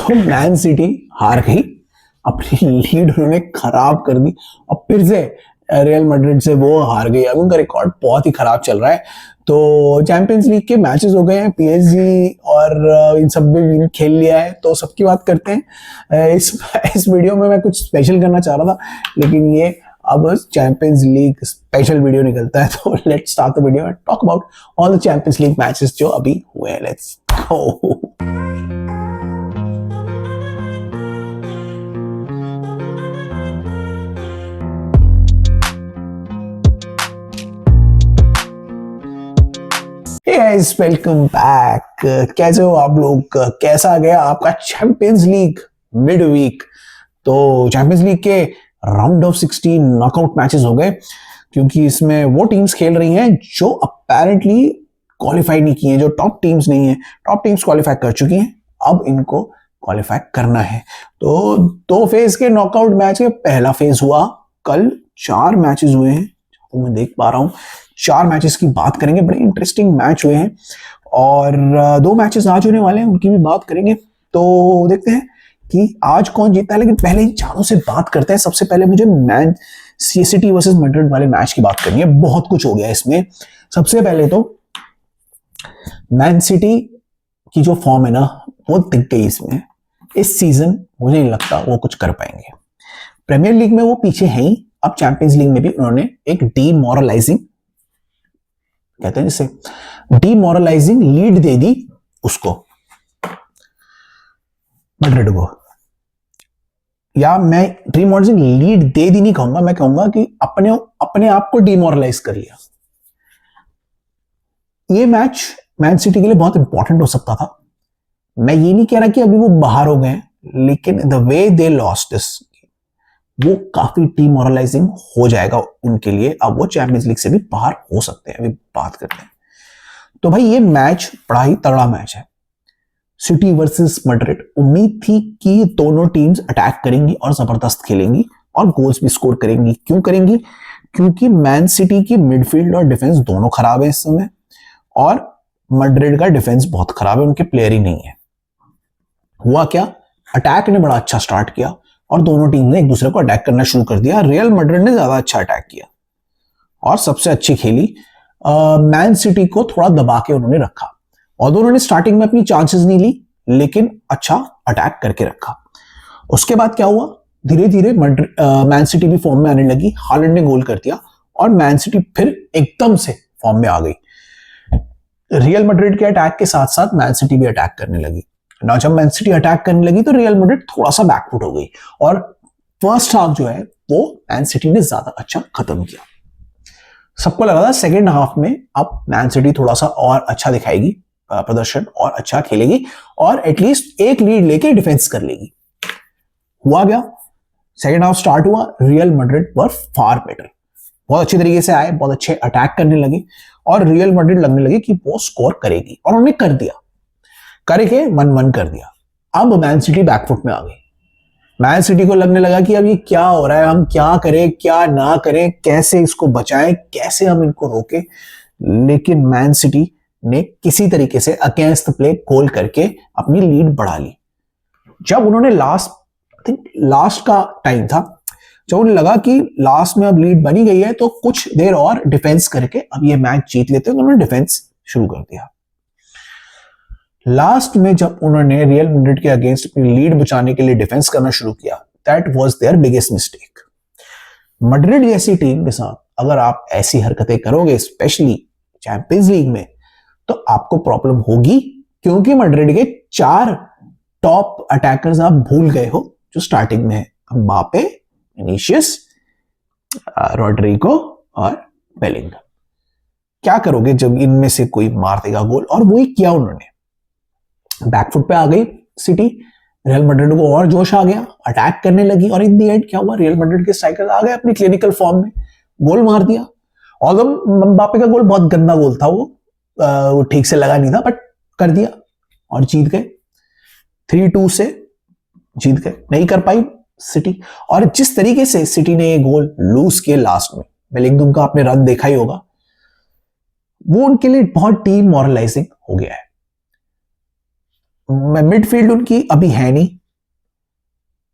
तो man city हार गई, अपनी लीड उन्होंने खराब कर दी और फिर से रियल मैड्रिड से वो हार गई। अब उनका रिकॉर्ड बहुत ही खराब चल रहा है। तो चैंपियंस लीग के मैचेस हो गए हैं, पीएसजी और इन सब भी खेल लिया है, तो सबकी बात करते हैं। इस वीडियो में मैं कुछ स्पेशल करना चाह रहा था, लेकिन ये अब चैंपियंस लीग स्पेशल वीडियो निकलता है। तो let's start the video and talk about all the champions league matches जो अभी हुए हैं। Let's go. Hey guys, welcome back। कैसे हो आप लोग? कैसा गया आपका चैंपियंस लीग मिड वीक? तो चैंपियंस लीग के राउंड ऑफ 16 नॉकआउट मैचेस हो गए, क्योंकि इसमें वो टीम्स खेल रही हैं जो अपेरेंटली क्वालिफाई नहीं की हैं, जो टॉप टीम्स नहीं है। टॉप टीम्स क्वालिफाई कर चुकी हैं, अब इनको क्वालिफाई करना है। तो दो फेज के नॉकआउट मैच के पहला फेज हुआ कल, 4 मैचेस हुए हैं, तो मैं देख पा रहा हूं 4 मैचेस की बात करेंगे। बड़े इंटरेस्टिंग मैच हुए हैं और 2 मैचेस आज होने वाले हैं, उनकी भी बात करेंगे। तो देखते हैं कि आज कौन जीता है, लेकिन पहले इन चारों से बात करते हैं। सबसे पहले मुझे मैन सिटी वर्सेस मैड्रिड वाले मैच की बात करनी है। बहुत कुछ हो गया इसमें। सबसे पहले तो मैन सिटी की जो फॉर्म है ना, वो दिख गई इसमें। इस सीजन मुझे नहीं लगता वो कुछ कर पाएंगे। प्रीमियर लीग में वो पीछे हैं ही, अब चैंपियंस लीग में भी उन्होंने एक डीमोरलाइजिंग, कहते हैं जिसे, डीमोरलाइजिंग लीड दे दी उसको, मैड्रिड को। या मैं डीमोरलाइजिंग लीड दे दी नहीं कहूंगा, मैं कहूंगा कि अपने आप को डीमोरलाइज कर लिया। ये मैच मैन सिटी के लिए बहुत इंपॉर्टेंट हो सकता था। मैं ये नहीं कह रहा कि अभी वो बाहर हो गए, लेकिन the way they lost this, वो काफी डीमोरलाइजिंग हो जाएगा उनके लिए। अब वो चैंपियंस लीग से भी बाहर हो सकते हैं, अभी बात करते हैं। तो भाई ये मैच बड़ा ही तगड़ा मैच है, सिटी वर्सेस मैड्रिड। उम्मीद थी कि दोनों टीम्स अटैक करेंगी और जबरदस्त खेलेंगी और गोल्स भी स्कोर करेंगी। क्यों करेंगी? क्योंकि मैन सिटी की मिडफील्ड और डिफेंस दोनों खराब है इस समय, और मैड्रिड का डिफेंस बहुत खराब है, उनके प्लेयर ही नहीं है। हुआ क्या, अटैक ने बड़ा अच्छा स्टार्ट किया और दोनों टीम ने एक दूसरे को अटैक करना शुरू कर दिया। रियल मैड्रिड ने ज्यादा अच्छा अटैक किया और सबसे अच्छी खेली। मैन सिटी को थोड़ा दबा के उन्होंने रखा, और दोनों ने स्टार्टिंग में अपनी चांसेस नहीं ली, लेकिन अच्छा अटैक करके रखा। उसके बाद क्या हुआ, धीरे धीरे मैन सिटी भी फॉर्म में आने लगी। हालैंड ने गोल कर दिया और मैन सिटी फिर एकदम से फॉर्म में आ गई। रियल मैड्रिड के अटैक के साथ साथ मैन सिटी भी अटैक करने लगी ना। जब मैन सिटी अटैक करने लगी तो रियल मैड्रिड थोड़ा सा बैकफुट हो गई, और फर्स्ट हाफ जो है वो मैन सिटी ने ज्यादा अच्छा खत्म किया। सबको लगा था सेकेंड हाफ में अब मैन सिटी थोड़ा सा और अच्छा दिखाएगी प्रदर्शन, और अच्छा खेलेगी, और एटलीस्ट एक लीड लेके डिफेंस कर लेगी। हुआ गया, सेकेंड हाफ स्टार्ट हुआ, रियल मैड्रिड वर फार बेटर, बहुत अच्छी तरीके से आए, बहुत अच्छे अटैक करने लगे, और रियल मैड्रिड लगने लगे कि वो स्कोर करेगी, और उन्होंने कर दिया, करके 1-1 कर दिया। अब मैन सिटी बैकफुट में आ गई। मैन सिटी को लगने लगा कि अब ये क्या हो रहा है, हम क्या करें क्या ना करें, कैसे इसको बचाएं, कैसे हम इनको रोकें। लेकिन मैन सिटी ने किसी तरीके से अगेंस्ट प्ले गोल करके अपनी लीड बढ़ा ली। जब उन्होंने लास्ट का टाइम था, जब उन्हें लगा कि लास्ट में अब लीड बनी गई है, तो कुछ देर और डिफेंस करके अब ये मैच जीत लेते हैं, तो उन्होंने डिफेंस शुरू कर दिया। लास्ट में जब उन्होंने रियल मैड्रिड के अगेंस्ट अपनी लीड बचाने के लिए डिफेंस करना शुरू किया, that was their biggest mistake. Madrid जैसी टीम के साथ अगर आप ऐसी हरकतें करोगे, स्पेशली चैंपियंस लीग में, तो आपको प्रॉब्लम होगी, क्योंकि मैड्रिड के 4 टॉप अटैकर्स आप भूल गए हो जो स्टार्टिंग में है, एम्बापे, विनीशियस, रोड्रिगो और बेलिंगम। क्या करोगे जब इनमें से कोई मार देगा गोल? और वही किया उन्होंने। बैकफुट पे आ गई सिटी, रियल मैड्रिड को और जोश आ गया, अटैक करने लगी, और इन दी एंड क्या हुआ, रियल मैड्रिड के स्ट्राइकर आ गए अपनी क्लिनिकल फॉर्म में, गोल मार दिया। और एम्बापे का गोल बहुत गंदा गोल था, वो ठीक से लगा नहीं था, बट कर दिया और जीत गए। 3-2 से जीत गए। नहीं कर पाई सिटी। और जिस तरीके से सिटी ने ये गोल लूज किए लास्ट में, बेलिंगम का आपने रन देखा ही होगा, वो उनके लिए बहुत डीमोरलाइजिंग हो गया है। मिडफील्ड उनकी अभी है नहीं,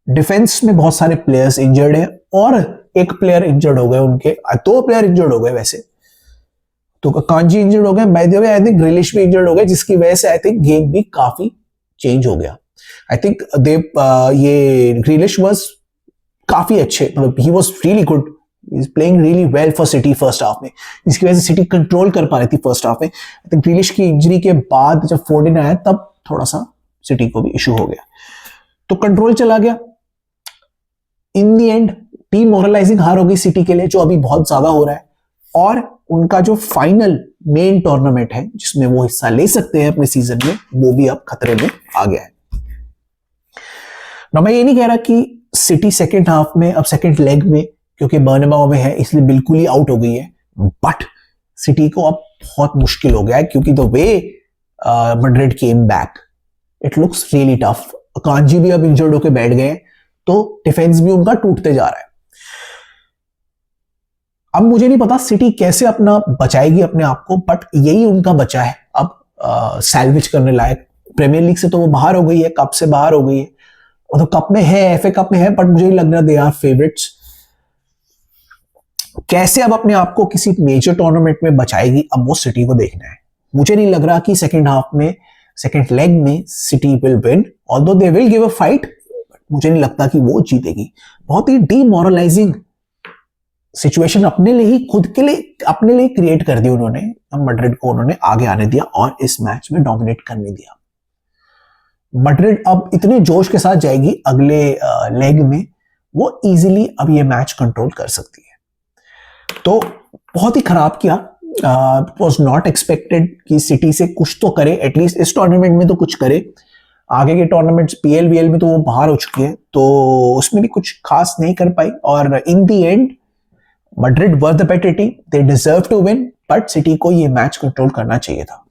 डिफेंस में बहुत सारे प्लेयर्स इंजर्ड हैं और एक प्लेयर इंजर्ड हो गए उनके, दो प्लेयर इंजर्ड हो गए वैसे तो, कांजी इंजर्ड हो गए, by the way I think ग्रिलिश भी इंजर्ड हो गए, जिसकी वजह से आई थिंक गेम भी काफी चेंज हो गया। आई थिंक दे ये ग्रिलिश वाज काफी अच्छे, मतलब he was really good, is playing really well for city first half में, जिसकी वजह से सिटी कंट्रोल कर पा रही थी फर्स्ट हाफ में। आई थिंक ग्रिलिश की इंजरी के बाद जब फोर्डिन आया तब थोड़ा सा सिटी को भी इशू हो गया, तो कंट्रोल चला गया। इन दी एंड डीमोरलाइजिंग हार हो गई सिटी के लिए, जो अभी बहुत ज्यादा हो रहा है, और उनका जो फाइनल मेन टूर्नामेंट है जिसमें वो हिस्सा ले सकते हैं अपने सीजन में, वो भी अब खतरे में आ गया है ना। मैं ये नहीं कह रहा कि सिटी सेकंड हाफ में, अब सेकंड लेग में, क्योंकि बर्नबाओ में है इसलिए बिल्कुल ही आउट हो गई है, बट सिटी को अब बहुत मुश्किल हो गया है, क्योंकि the way Madrid came back it looks really tough. Kanji भी अब इंजर्ड होकर बैठ गए, तो डिफेंस भी उनका टूटते जा रहा है। अब मुझे नहीं पता सिटी कैसे अपना बचाएगी अपने आप को, बट यही उनका बचा है अब सैल्वेज करने लायक। प्रीमियर लीग से तो वो बाहर हो गई है, कप से बाहर हो गई है, और तो कप में है, एफए कप में है, बट मुझे नहीं लग रहा दे आर फेवरेट्स। कैसे अब अपने आप को किसी मेजर टूर्नामेंट में बचाएगी, अब वो सिटी को देखना है। मुझे नहीं लग रहा कि सेकेंड हाफ में, सेकेंड लेग में city will win, although they will give a fight, मुझे नहीं लगता कि वो जीतेगी। बहुत ही डीमोरलाइजिंग सिचुएशन अपने लिए ही, खुद के लिए, अपने लिए क्रिएट कर दी उन्होंने। मैड्रिड को उन्होंने आगे आने दिया और इस मैच में डोमिनेट करने दिया। मैड्रिड अब इतने जोश के साथ जाएगी अगले लेग में, वो इजीली अब ये मैच कंट्रोल कर सकती है। तो बहुत ही खराब किया, वाज नॉट एक्सपेक्टेड कि सिटी से कुछ तो करे, एटलीस्ट इस टूर्नामेंट में तो कुछ करे। आगे के टूर्नामेंट्स पीएल वीएल में तो वो बाहर हो चुकी है, तो उसमें भी कुछ खास नहीं कर पाई, और in the end Madrid were the better team, they deserve to win, but City को ये मैच कंट्रोल करना चाहिए था।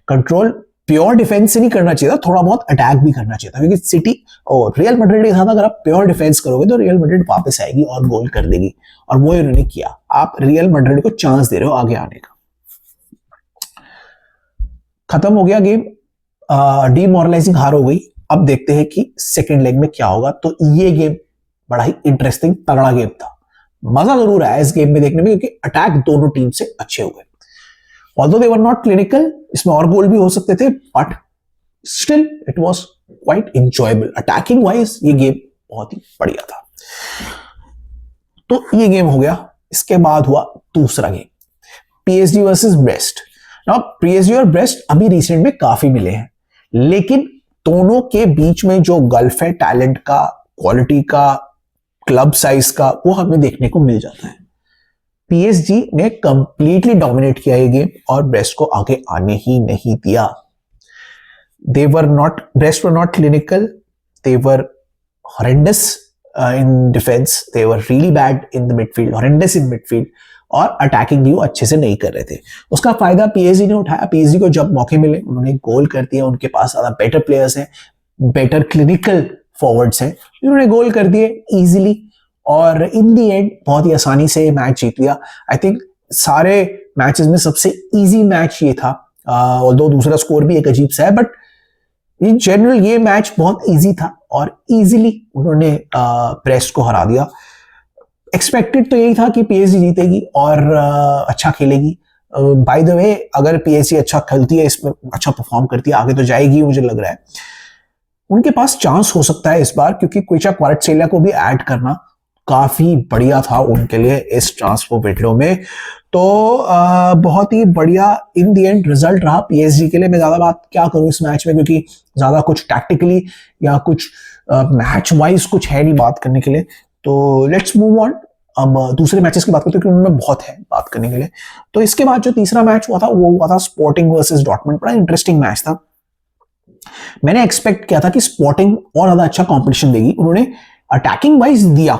कंट्रोल प्योर डिफेंस से नहीं करना चाहिए था, थोड़ा बहुत अटैक भी करना चाहिए था, क्योंकि सिटी और रियल मैड्रिड के साथ अगर आप प्योर डिफेंस करोगे तो रियल मैड्रिड वापस आएगी और गोल कर देगी, और वो इन्होंने किया। आप रियल मैड्रिड को चांस दे रहे हो आगे आने का। खत्म हो गया गेम, डीमोरलाइजिंग हार हो गई। अब देखते हैं कि सेकेंड लेग में क्या होगा। तो ये गेम बड़ा ही इंटरेस्टिंग तगड़ा गेम था, मजा जरूर आया इस गेम में देखने में, क्योंकि अटैक दोनों टीम से अच्छे हुए। Although they were not clinical, इसमें और गोल भी हो सकते थे, but still it was quite enjoyable. Attacking wise ये गेम बहुत ही बढ़िया था। तो ये गेम हो गया। इसके बाद हुआ दूसरा game, PSG versus breast. Now PSG और ब्रेस्ट अभी रिसेंट में काफी मिले हैं, लेकिन दोनों के बीच में जो गल्फ है टैलेंट का, क्वालिटी का, क्लब साइज का, वो हमें देखने को मिल जाता है। पीएसजी ने कंप्लीटली डोमिनेट किया ये गेम और ब्रेस्ट को आगे आने ही नहीं दिया। Breast were not clinical, they were horrendous in defence, they were really bad in the midfield, horrendous in midfield, और अटैकिंग भी वो अच्छे से नहीं कर रहे थे। उसका फायदा पीएसजी ने उठाया। पीएसजी को जब मौके मिले उन्होंने गोल कर दिया, उनके पास ज्यादा बेटर प्लेयर्स हैं, बेटर क्लिनिकल फॉरवर्ड्स हैं, उन्होंने गोल कर दिए इजीली, और इन दी एंड बहुत ही आसानी से मैच जीत लिया। आई थिंक सारे मैचेस में सबसे इजी मैच ये था, ऑल्दो दूसरा स्कोर भी एक अजीब सा है, बट इन जनरल ये मैच बहुत इजी था और इजीली उन्होंने ब्रेस्ट को हरा दिया। एक्सपेक्टेड तो यही था कि पीएसजी जीतेगी और अच्छा खेलेगी। बाय द वे, अगर पीएसजी अच्छा खेलती है, इसमें अच्छा परफॉर्म करती है, आगे तो जाएगी मुझे लग रहा है। उनके पास चांस हो सकता है इस बार, क्योंकि क्विचा क्वारटसेलिया को भी ऐड करना काफी बढ़िया था उनके लिए इस ट्रांसफर विंडो में। तो बहुत ही बढ़िया इन दी एंड रिजल्ट रहा पीएसजी के लिए। मैं ज्यादा बात क्या करूं इस मैच में, क्योंकि ज्यादा कुछ टैक्टिकली या कुछ मैच वाइज कुछ है नहीं बात करने के लिए। तो लेट्स मूव ऑन, अब दूसरे मैचेस की बात करते हैं, क्योंकि उनमें बहुत है बात करने के लिए। तो इसके बाद जो तीसरा मैच हुआ था वो हुआ था स्पोर्टिंग वर्सेस डॉर्टमुंड। बड़ा इंटरेस्टिंग मैच था। मैंने एक्सपेक्ट किया था कि स्पोर्टिंग और ज्यादा अच्छा कॉम्पिटिशन देगी। उन्होंने अटैकिंग वाइज दिया,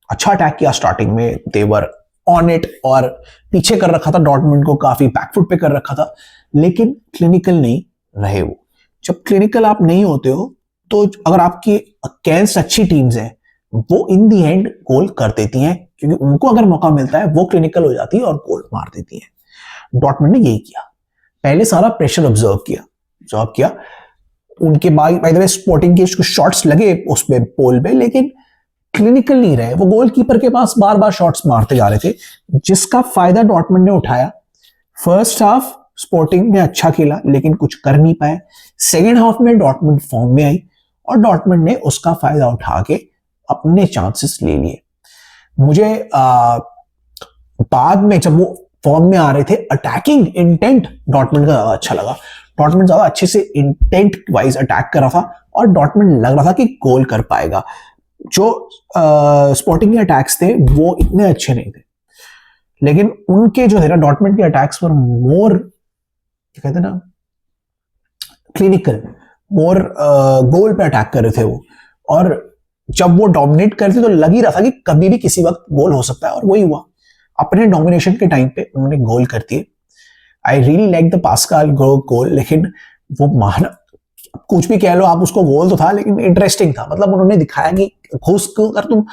अच्छा अटैक किया स्टार्टिंग में, देवर ऑन इट, और पीछे कर रखा था डॉर्टमुंड को, काफी बैकफुट पे कर रखा था, लेकिन क्लिनिकल नहीं रहे वो। जब क्लिनिकल आप नहीं होते हो तो अगर आपकी अगेंस्ट अच्छी टीम्स हैं वो इन दी एंड गोल कर देती हैं, क्योंकि उनको अगर मौका मिलता है वो क्लिनिकल हो जाती है और गोल मार देती है। डॉर्टमुंड ने यही किया, पहले सारा प्रेशर ऑब्जर्व किया, उनके बाय द वे स्पोर्टिंग के कुछ शॉट्स लगे उस पे पोल पे, लेकिन क्लिनिकल नहीं रहे। वो गोलकीपर के पास बार बार शॉट्स मारते जा रहे थे, जिसका फायदा डॉर्टमुंड ने उठाया। फर्स्ट हाफ स्पोर्टिंग ने अच्छा खेला लेकिन कुछ कर नहीं पाए। सेकेंड हाफ में डॉर्टमुंड फॉर्म में आई और डॉर्टमुंड ने उसका फायदा उठा के अपने चांसेस ले लिए। मुझे बाद में जब वो फॉर्म में आ रहे थे, अटैकिंग इंटेंट डॉर्टमुंड का ज्यादा अच्छा लगा। डॉर्टमुंड ज्यादा अच्छे से इंटेंट वाइज अटैक कर रहा था और डॉर्टमुंड लग रहा था कि गोल कर पाएगा। जो स्पोर्टिंग के अटैक्स थे वो इतने अच्छे नहीं थे, लेकिन उनके जो है ना डॉर्टमुंड के अटैक्स पर मोर क्या कहते हैं ना क्लिनिकल, मोर गोल पे अटैक कर रहे थे वो। और जब वो डोमिनेट करते तो लग ही रहा था कि कभी भी किसी वक्त गोल हो सकता है, और वही हुआ। अपने डोमिनेशन के टाइम पे उन्होंने गोल कर दिए। I really like the Pascal goal, लेकिन वो माना कुछ भी कह लो आप, उसको गोल तो था लेकिन इंटरेस्टिंग था। मतलब उन्होंने दिखाया कि घुस अगर तुम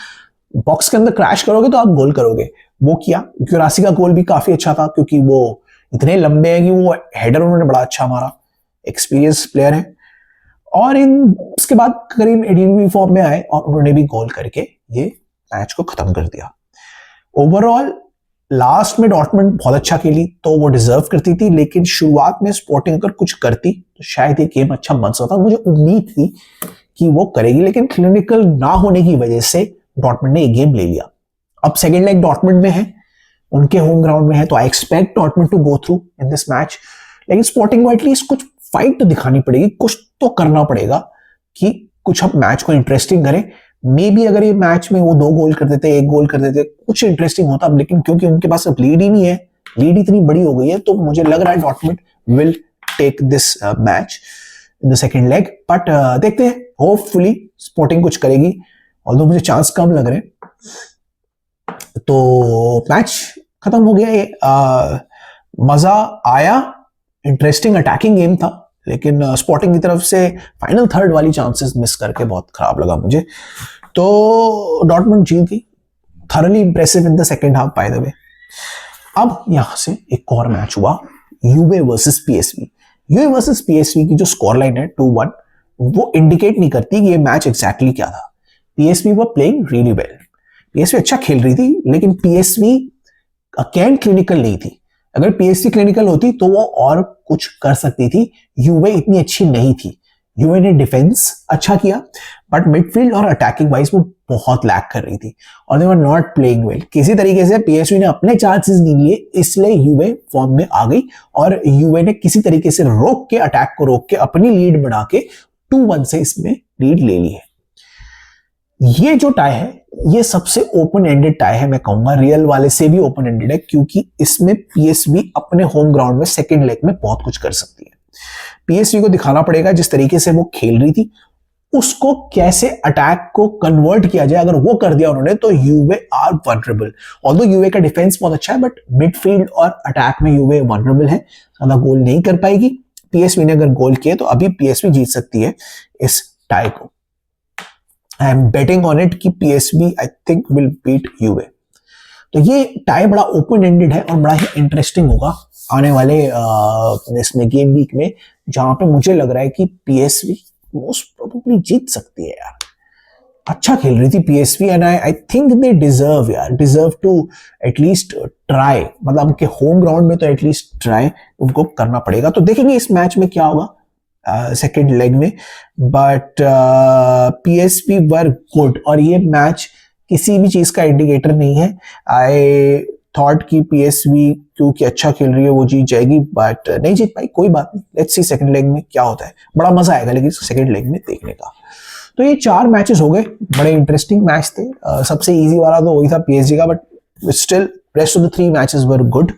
बॉक्स के अंदर क्रैश करोगे तो आप गोल करोगे। वो किया। क्यूरासी का गोल भी काफी अच्छा था क्योंकि वो इतने लंबे हैं कि वो हेडर उन्होंने बड़ा अच्छा मारा। एक्सपीरियंस प्लेयर है। और इसके बाद करीम एडीबी फॉर्म में आए और उन्होंने भी गोल करके ये मैच को खत्म कर दिया। ओवरऑल लास्ट में डॉर्टमुंड बहुत अच्छा खेली तो वो डिजर्व करती थी, लेकिन शुरुआत में स्पोर्टिंग अगर कुछ करती तो शायद ये गेम अच्छा बन सकता। मुझे उम्मीद थी कि वो करेगी, लेकिन क्लिनिकल ना होने की वजह से डॉर्टमुंड ने ये गेम ले लिया। अब सेकेंड लेग डॉर्टमुंड में है, उनके होम ग्राउंड में है, तो I expect Dortmund to go through in this match. लेकिन स्पोर्टिंग को एटलीस्ट कुछ फाइट तो दिखानी पड़ेगी, कुछ तो करना पड़ेगा कि कुछ हम मैच को इंटरेस्टिंग करें। मे बी अगर ये मैच में वो 2 गोल कर देते, 1 गोल कर देते, कुछ इंटरेस्टिंग होता। लेकिन क्योंकि उनके पास अब लीड ही नहीं है, लीड इतनी बड़ी हो गई है, तो मुझे लग रहा है Dortmund will take this match in the second leg. But देखते हैं, होपफुली स्पोर्टिंग कुछ करेगी, ऑल्दो मुझे चांस कम लग रहे हैं। तो मैच खत्म हो गया। ये मजा आया, इंटरेस्टिंग अटैकिंग गेम था, लेकिन स्पोर्टिंग की तरफ से फाइनल थर्ड वाली चांसेस मिस करके बहुत खराब लगा मुझे। तो डॉर्टमुंड जीत गई, thoroughly impressive in the second half by the way. अब यहां से एक और मैच हुआ, यूवे वर्सेस पीएसवी। यूवे वर्सेस पीएसवी की जो स्कोर लाइन है 2-1, वो इंडिकेट नहीं करती कि ये मैच एग्जैक्टली क्या था। PSV were playing really well, PSV अच्छा खेल रही थी, लेकिन पीएसवी अगेन क्लिनिकल नहीं थी। अगर पीएसवी क्लिनिकल होती तो वो और कुछ कर सकती थी। यूवे इतनी अच्छी नहीं थी। यूवे ने डिफेंस अच्छा किया, बट मिडफील्ड और अटैकिंग वाइज वो बहुत लैक कर रही थी और दे वर नॉट प्लेइंग वेल। किसी तरीके से पीएसवी ने अपने चांसेस नहीं लिए, इसलिए यूवे फॉर्म में आ गई और यूवे ने किसी तरीके से रोक के, अटैक को रोक के, अपनी लीड बढ़ा के 2-1 से इसमें लीड ले ली है। ये जो टाई है ये सबसे ओपन एंडेड टाई है, मैं कहूंगा रियल वाले से भी ओपन एंडेड है, क्योंकि इसमें पीएसवी अपने होम ग्राउंड में सेकंड लेग में बहुत कुछ कर सकती है। पीएसवी को दिखाना पड़ेगा जिस तरीके से वो खेल रही थी उसको कैसे अटैक को कन्वर्ट किया जाए। अगर वो कर दिया उन्होंने तो यूवे आर वनरेबल। ऑल्दो यूवे का डिफेंस बहुत अच्छा है, बट मिडफील्ड और अटैक में यूवे वनरेबल है, ज्यादा गोल नहीं कर पाएगी। पीएसवी ने अगर गोल किए तो अभी पीएसवी जीत सकती है इस टाई को। I am betting on it कि PSV I think will beat यूवे। तो ये टाई बड़ा ओपन एंडेड है और बड़ा ही इंटरेस्टिंग होगा आने वाले इसमें गेम वीक में, जहां पे मुझे लग रहा है कि पीएसवी मोस्ट प्रोबेबली जीत सकती है यार। अच्छा खेल रही थी PSV and I think they deserve to at least try. मतलब उनके होम ग्राउंड में तो एटलीस्ट ट्राई उनको करना पड़ेगा। तो देखेंगे इस मैच में क्या होगा सेकेंड लेग में। बट पीएसवी वर गुड और ये मैच किसी भी चीज का इंडिकेटर नहीं है। आई थॉट कि पीएसवी क्योंकि अच्छा खेल रही है वो जीत जाएगी, बट नहीं जीत पाई। कोई बात नहीं, लेट्स सी सेकंड लेग में क्या होता है। बड़ा मजा आएगा लेकिन सेकंड लेग में देखने का। तो ये 4 मैचेस हो गए, बड़े इंटरेस्टिंग मैच थे। सबसे इजी वाला तो वही था पीएसजी का, but still rest of the 3 matches were good.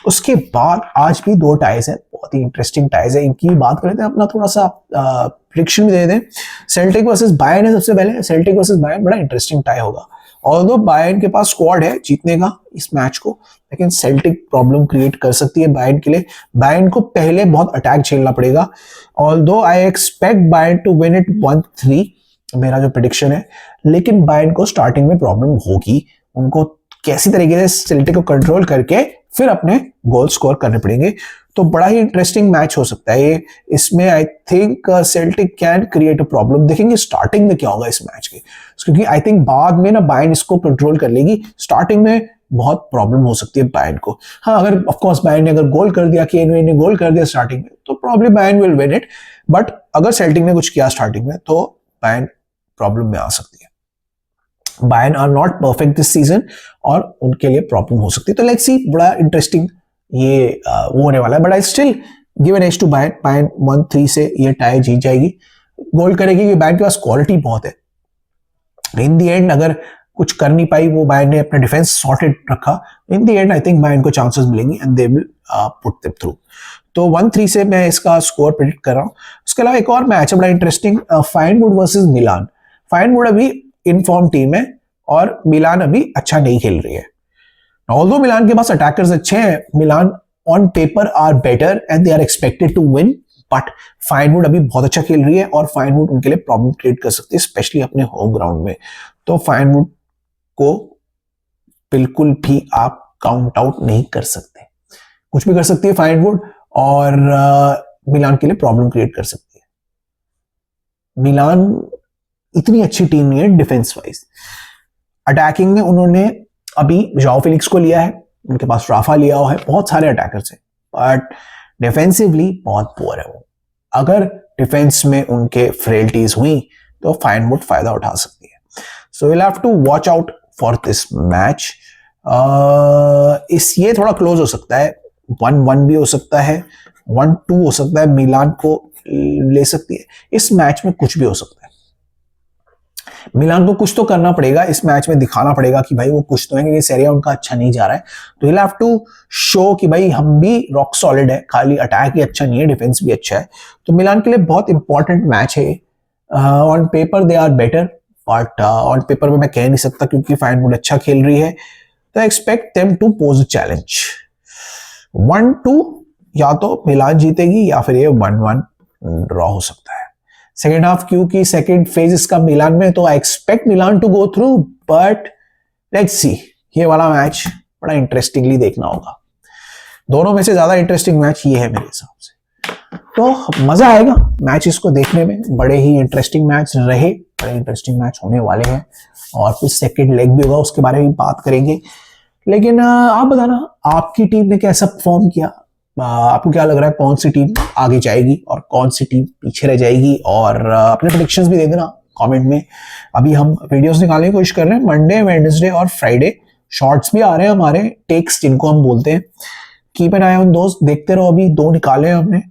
उसके बाद आज भी 2 टाइज है, बहुत ही इंटरेस्टिंग टाइज है। इनकी बात करते हैं, अपना थोड़ा सा प्रेडिक्शन भी दे दें। सेल्टिक वर्सेस बायर्न है सबसे पहले। सेल्टिक वर्सेस बायर्न बड़ा इंटरेस्टिंग टाई होगा। ऑल्दो बायर्न के पास स्क्वाड है जीतने का इस मैच को, लेकिन सेल्टिक प्रॉब्लम क्रिएट कर सकती है बायर्न के लिए। बायर्न को पहले बहुत अटैक झेलना पड़ेगा। Although I expect Bayern to win it 1-3, मेरा जो प्रेडिक्शन है, लेकिन बायर्न को स्टार्टिंग में प्रॉब्लम होगी। उनको कैसी तरीके से सेल्टिक को कंट्रोल करके फिर अपने गोल स्कोर करने पड़ेंगे। तो बड़ा ही इंटरेस्टिंग मैच हो सकता है ये। इसमें I think Celtic can create a problem. देखेंगे स्टार्टिंग में क्या होगा इस मैच के, क्योंकि आई थिंक बाद में ना बायर्न इसको कंट्रोल कर लेगी। स्टार्टिंग में बहुत प्रॉब्लम हो सकती है बायर्न को। हाँ, अगर ऑफ कोर्स बायर्न ने अगर गोल कर दिया, केन ने गोल कर दिया स्टार्टिंग में, तो problem Bayern will win it. But अगर सेल्टिक ने कुछ किया स्टार्टिंग में तो बायर्न प्रॉब्लम में आ सकती है। Bayern are not perfect this season और उनके लिए प्रॉब्लम हो सकती है। तो लेट्स सी, बड़ा इंटरेस्टिंग ये वो होने वाला है। But I still give an edge to Bayern. Bayern 1-3 से ये टाई जीत जाएगी, गोल करेगी, क्योंकि बायर्न के पास क्वालिटी बहुत है। इन दी एंड अगर कुछ कर नहीं पाई वो, बायर्न ने अपना डिफेंस सॉर्टेड रखा, इन the and I think Bayern को चांसेस मिलेंगे and they will put them through. तो 1-3 से मैं इसका स्कोर प्रेडिक्ट कर रहा हूँ। उसके अलावा एक और मैच है बड़ा इंटरेस्टिंग, फायनवुड वर्सेस मिलान। फायनवुड अभी इनफॉर्म टीम है और मिलान अभी अच्छा नहीं खेल रही है। ऑल्दो मिलान के पास अटैकर्स अच्छे हैं, Milan on paper are better and they are expected to win, but Feyenoord अभी बहुत अच्छा खेल रही है और फायनवुड उनके लिए प्रॉब्लम क्रिएट कर सकती है, स्पेशली अपने होम ग्राउंड में। तो फायनवुड को बिल्कुल भी आप काउंट आउट नहीं कर सकते। कुछ भी कर सकती है फायनवुड और मिलान के लिए प्रॉब्लम क्रिएट कर सकती है। मिलान इतनी अच्छी टीम नहीं है डिफेंस वाइज। अटैकिंग में उन्होंने अभी जाओ फिलिक्स को लिया है, उनके पास राफा लिया हुआ है, बहुत सारे अटैकर्स हैं, बट डिफेंसिवली बहुत पुअर है वो। अगर डिफेंस में उनके फ्रेल्टीज हुई तो फायनवुड फायदा उठा सकती है। So will have to watch out for this match. ये थोड़ा क्लोज हो सकता है, 1-1 भी हो सकता है, 1-2 हो सकता है, मिलान को ले सकती है। इस मैच में कुछ भी हो सकता है। मिलान को कुछ तो करना पड़ेगा इस मैच में, दिखाना पड़ेगा कि भाई वो कुछ तो है, क्योंकि सेरिया उनका अच्छा नहीं जा रहा है। तो विल हैव टू शो कि भाई हम भी रॉक सॉलिड है, खाली अटैक ही अच्छा नहीं है, डिफेंस भी अच्छा है। तो मिलान के लिए बहुत इंपॉर्टेंट मैच है। On paper they are better, but on paper में मैं कह नहीं सकता क्योंकि फायनवुड अच्छा खेल रही है। तो expect them to pose a challenge. 1-2 या तो मिलान जीतेगी या फिर ये 1-1 ड्रॉ हो सकता है। सेकेंड हाफ क्योंकि सेकेंड फेज इसका मिलान में, तो I expect Milan to go through, but let's see. ये वाला मैच बड़ा इंटरेस्टिंगली देखना होगा। दोनों में से ज्यादा इंटरेस्टिंग मैच ये है मेरे हिसाब से। तो मजा आएगा मैच इसको देखने में। बड़े ही इंटरेस्टिंग मैच रहे, बड़े इंटरेस्टिंग मैच होने वाले हैं और फिर सेकेंड लेग भी होगा, उसके बारे में बात करेंगे। लेकिन आप बताना आपकी टीम ने कैसा परफॉर्म किया, आपको क्या लग रहा है कौन सी टीम आगे जाएगी और कौन सी टीम पीछे रह जाएगी, और अपने प्रेडिक्शंस भी दे देना कमेंट में। अभी हम वीडियोस निकालने की कोशिश कर रहे हैं, मंडे, वेडनेसडे और फ्राइडे। शॉर्ट्स भी आ रहे हैं हमारे, टेक्स जिनको हम बोलते हैं। कीप एन आई ऑन दोस्त, देखते रहो। अभी 2 निकाले हैं हमने,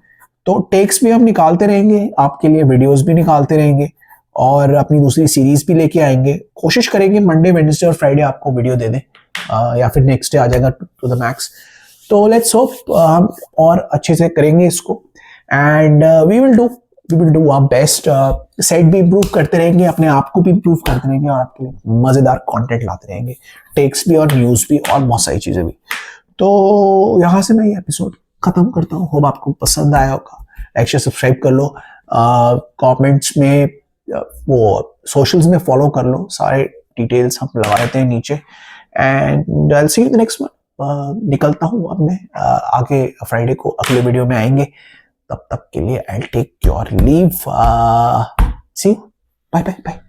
तो टेक्स भी हम निकालते रहेंगे आपके लिए, वीडियोस भी निकालते रहेंगे और अपनी दूसरी सीरीज भी लेके आएंगे। कोशिश करेंगे मंडे, वेडनेसडे और फ्राइडे आपको वीडियो दे दें, या फिर नेक्स्ट डे आ जाएगा टू द मैक्स। तो लेट्स होप हम और अच्छे से करेंगे इसको and we will do our best. Set भी इंप्रूव करते रहेंगे, अपने आप को भी इंप्रूव करते रहेंगे और आपके लिए मजेदार कंटेंट लाते रहेंगे, टेक्स भी और न्यूज भी और बहुत सारी चीजें भी। तो यहाँ से मैं ये एपिसोड खत्म करता हूँ। होप आपको पसंद आया होगा। लाइक शेयर सब्सक्राइब कर लो, कमेंट्स में वो सोशल्स में फॉलो कर लो, सारे डिटेल्स हम लगा देते हैं नीचे। And I will see you the next one. निकलता हूँ अब मैं, आगे फ्राइडे को अगले वीडियो में आएंगे। तब तक के लिए I take your leave. See you, bye bye bye.